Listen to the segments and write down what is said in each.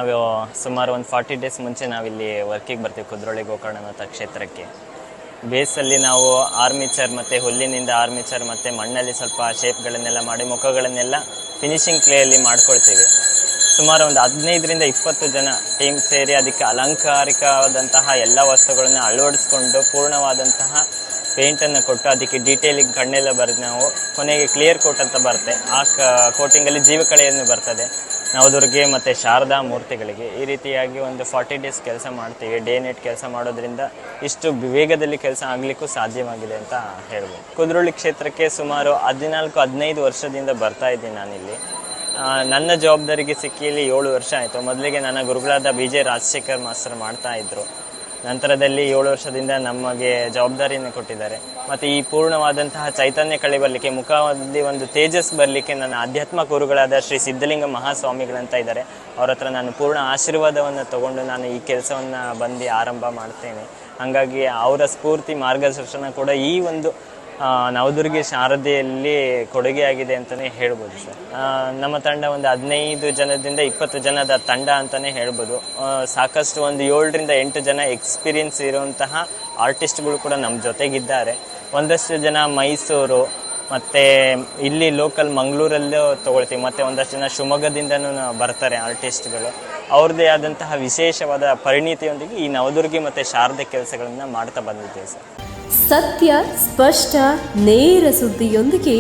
ನಾವು ಸುಮಾರು ಒಂದು 40 ಡೇಸ್ ಮುಂಚೆ ನಾವಿಲ್ಲಿ ವರ್ಕಿಗೆ ಬರ್ತೀವಿ ಕುದ್ರೋಳಿ ಗೋಕರ್ಣನಾಥ ಕ್ಷೇತ್ರಕ್ಕೆ. ಬೇಸಲ್ಲಿ ನಾವು ಆರ್ಮಿಚರ್ ಮತ್ತು ಹುಲ್ಲಿನಿಂದ ಆರ್ಮಿಚರ್ ಮತ್ತು ಮಣ್ಣಲ್ಲಿ ಸ್ವಲ್ಪ ಶೇಪ್ಗಳನ್ನೆಲ್ಲ ಮಾಡಿ ಮುಖಗಳನ್ನೆಲ್ಲ ಫಿನಿಶಿಂಗ್ ಕ್ಲೇಯಲ್ಲಿ ಮಾಡ್ಕೊಳ್ತೀವಿ. ಸುಮಾರು ಒಂದು 15ರಿಂದ 20 ಜನ ಟೀಮ್ ಸೇರಿ ಅದಕ್ಕೆ ಅಲಂಕಾರಿಕವಾದಂತಹ ಎಲ್ಲ ವಸ್ತುಗಳನ್ನು ಅಳವಡಿಸ್ಕೊಂಡು ಪೂರ್ಣವಾದಂತಹ ಪೇಂಟನ್ನು ಕೊಟ್ಟು ಅದಕ್ಕೆ ಡೀಟೇಲಿಂಗ್ ಕಣ್ಣೆಲ್ಲ ಬರೆದು ನಾವು ಕೊನೆಗೆ ಕ್ಲಿಯರ್ ಕೋಟ್ ಅಂತ ಬರುತ್ತೆ. ಆ ಕೋಟಿಂಗಲ್ಲಿ ಜೀವಕಳೆಯನ್ನು ಬರ್ತದೆ ನವದುರ್ಗೆ ಮತ್ತು ಶಾರದಾ ಮೂರ್ತಿಗಳಿಗೆ. ಈ ರೀತಿಯಾಗಿ ಒಂದು 40 ಡೇಸ್ ಕೆಲಸ ಮಾಡ್ತೀವಿ. ಡೇ ನೈಟ್ ಕೆಲಸ ಮಾಡೋದ್ರಿಂದ ಇಷ್ಟು ವೇಗದಲ್ಲಿ ಕೆಲಸ ಆಗಲಿಕ್ಕೂ ಸಾಧ್ಯವಾಗಿದೆ ಅಂತ ಹೇಳ್ಬೋದು. ಕುದ್ರೋಳಿ ಕ್ಷೇತ್ರಕ್ಕೆ ಸುಮಾರು 14-15 ವರ್ಷದಿಂದ ಬರ್ತಾ ಇದ್ದೀನಿ ನಾನಿಲ್ಲಿ. ನನ್ನ ಜವಾಬ್ದಾರಿಗೆ ಸಿಕ್ಕಿ ಇಲ್ಲಿ 7 ವರ್ಷ ಆಯಿತು. ಮೊದಲಿಗೆ ನನ್ನ ಗುರುಗಳಾದ BJ ರಾಜಶೇಖರ್ ಮಾಸ್ತರ್ ಮಾಡ್ತಾಯಿದ್ರು. ನಂತರದಲ್ಲಿ 7 ವರ್ಷದಿಂದ ನಮಗೆ ಜವಾಬ್ದಾರಿಯನ್ನು ಕೊಟ್ಟಿದ್ದಾರೆ. ಮತ್ತು ಈ ಪೂರ್ಣವಾದಂತಹ ಚೈತನ್ಯ ಕಳೆ ಬರಲಿಕ್ಕೆ, ಮುಖದಲ್ಲಿ ಒಂದು ತೇಜಸ್ ಬರಲಿಕ್ಕೆ ನನ್ನ ಆಧ್ಯಾತ್ಮ ಗುರುಗಳಾದ ಶ್ರೀ ಸಿದ್ಧಲಿಂಗ ಮಹಾಸ್ವಾಮಿಗಳಂತ ಇದ್ದಾರೆ. ಅವ್ರ ಹತ್ರ ನಾನು ಪೂರ್ಣ ಆಶೀರ್ವಾದವನ್ನು ತಗೊಂಡು ನಾನು ಈ ಕೆಲಸವನ್ನು ಬಂದು ಆರಂಭ ಮಾಡ್ತೇನೆ. ಹಾಗಾಗಿ ಅವರ ಸ್ಫೂರ್ತಿ ಮಾರ್ಗದರ್ಶನ ಕೂಡ ಈ ಒಂದು ನವದುರ್ಗಿ ಶಾರದೆಯಲ್ಲಿ ಕೊಡುಗೆಯಾಗಿದೆ ಅಂತಲೇ ಹೇಳ್ಬೋದು ಸರ್. ನಮ್ಮ ತಂಡ ಒಂದು 15 ಜನದಿಂದ 20 ಜನದ ತಂಡ ಅಂತಲೇ ಹೇಳ್ಬೋದು. ಸಾಕಷ್ಟು ಒಂದು 7ರಿಂದ 8 ಜನ ಎಕ್ಸ್ಪೀರಿಯನ್ಸ್ ಇರುವಂತಹ ಆರ್ಟಿಸ್ಟ್ಗಳು ಕೂಡ ನಮ್ಮ ಜೊತೆಗಿದ್ದಾರೆ. ಒಂದಷ್ಟು ಜನ ಮೈಸೂರು ಮತ್ತು ಇಲ್ಲಿ ಲೋಕಲ್ ಮಂಗಳೂರಲ್ಲೂ ತೊಗೊಳ್ತೀವಿ. ಮತ್ತು ಒಂದಷ್ಟು ಜನ ಶಿವಮೊಗ್ಗದಿಂದನೂ ಬರ್ತಾರೆ ಆರ್ಟಿಸ್ಟ್ಗಳು. ಅವ್ರದ್ದೇ ಆದಂತಹ ವಿಶೇಷವಾದ ಪರಿಣಿತಿಯೊಂದಿಗೆ ಈ ನವದುರ್ಗಿ ಮತ್ತು ಶಾರದೆ ಕೆಲಸಗಳನ್ನು ಮಾಡ್ತಾ ಬಂದಿದ್ದೇವೆ ಸರ್. ಸತ್ಯ, ಸ್ಪಷ್ಟ, ನೇರ ಸುದ್ದಿಯೊಂದಿಗೆ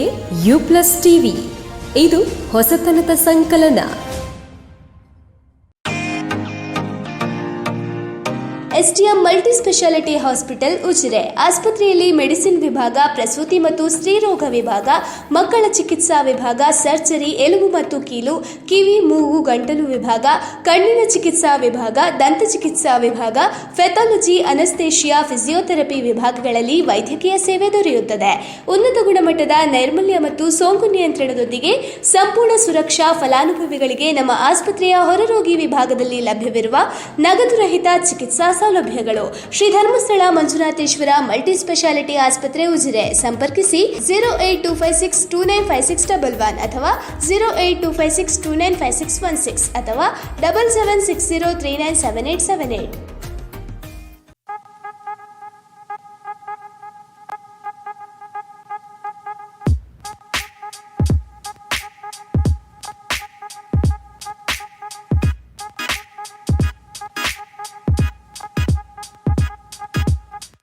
U+ TV. ಇದು ಹೊಸತನದ ಸಂಕಲನ. STM multi speciality hospital Ujire ಆಸ್ಪತ್ರೆಯಲ್ಲಿ ಮೆಡಿಸಿನ್ ವಿಭಾಗ, ಪ್ರಸೂತಿ ಮತ್ತು ಸ್ತ್ರೀರೋಗ ವಿಭಾಗ, ಮಕ್ಕಳ ಚಿಕಿತ್ಸಾ ವಿಭಾಗ, ಸರ್ಜರಿ, ಎಲುಬು ಮತ್ತು ಕೀಲು, ಕಿವಿ, ಮೂಗು, ಗಂಟಲು ವಿಭಾಗ, ಕಣ್ಣಿನ ಚಿಕಿತ್ಸಾ ವಿಭಾಗ, ದಂತ ಚಿಕಿತ್ಸಾ ವಿಭಾಗ, ಫೆಥಾಲಜಿ, ಅನಸ್ತೇಷಿಯಾ, ಫಿಸಿಯೋಥೆರಪಿ ವಿಭಾಗಗಳಲ್ಲಿ ವೈದ್ಯಕೀಯ ಸೇವೆ ದೊರೆಯುತ್ತದೆ. ಉನ್ನತ ಗುಣಮಟ್ಟದ ನೈರ್ಮಲ್ಯ ಮತ್ತು ಸೋಂಕು ನಿಯಂತ್ರಣದೊಂದಿಗೆ ಸಂಪೂರ್ಣ ಸುರಕ್ಷಾ ಫಲಾನುಭವಿಗಳಿಗೆ ನಮ್ಮ ಆಸ್ಪತ್ರೆಯ ಹೊರರೋಗಿ ವಿಭಾಗದಲ್ಲಿ ಲಭ್ಯವಿರುವ ನಗದು ರಹಿತ ಚಿಕಿತ್ಸಾ ಸೌಲಭ್ಯಗಳು. ಶ್ರೀ ಧರ್ಮಸ್ಥಳ ಮಂಜುನಾಥೇಶ್ವರ ಮಲ್ಟಿ ಸ್ಪೆಷಾಲಿಟಿ ಆಸ್ಪತ್ರೆ ಉಜಿರೆ. ಸಂಪರ್ಕಿಸಿ 08256295611 ಅಥವಾ 08256295616 ಅಥವಾ 7760397878.